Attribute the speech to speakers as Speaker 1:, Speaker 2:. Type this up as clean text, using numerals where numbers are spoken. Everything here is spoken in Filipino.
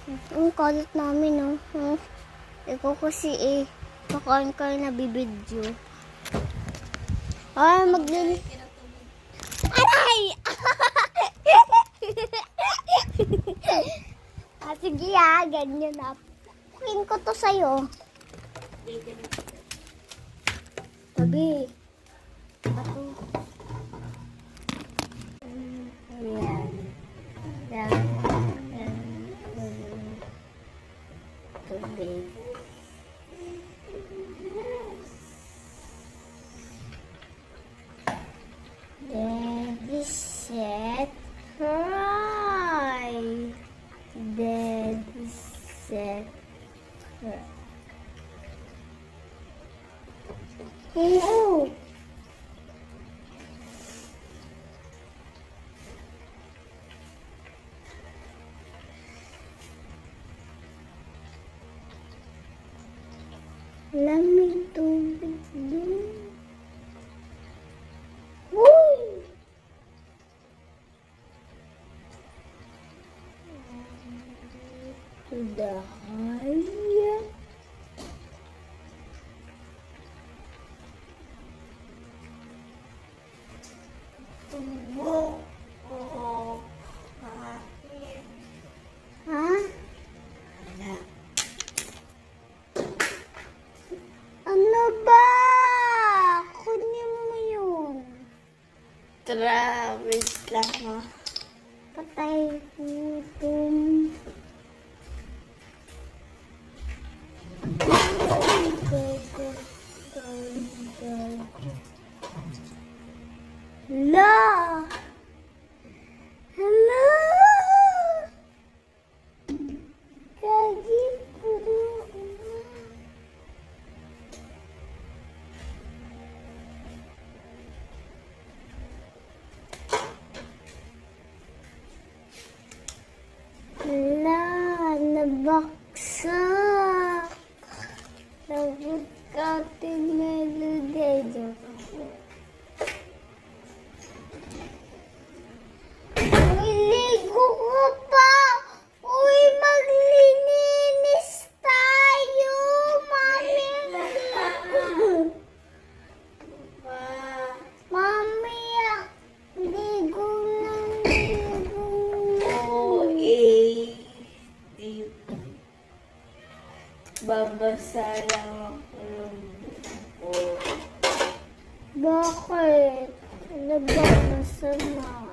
Speaker 1: Ang kalat namin, no? Ikaw kasi pakain ka na bibidyo. Ay, maglin... Aray! Sige ganyan na. Pukin ko to sa'yo. Tabi. Ato. Ayan. Tubig. Then, set, fry. Then, set, fry. Hello. Lamig tubig din. Uy! Dahaya. Ha? Ano ba? Kunin mo yun.
Speaker 2: Travis lang mo.
Speaker 1: Patay gutom. La! Hello! Kagi puro na. La! Nabaksak! Nabukati melody. Iligo ko pa! Uy, maglilinis tayo! Mami! Mami! Ligo ng ligo.
Speaker 2: Babasa lang ako.
Speaker 1: Bakit? Nagbabasa na.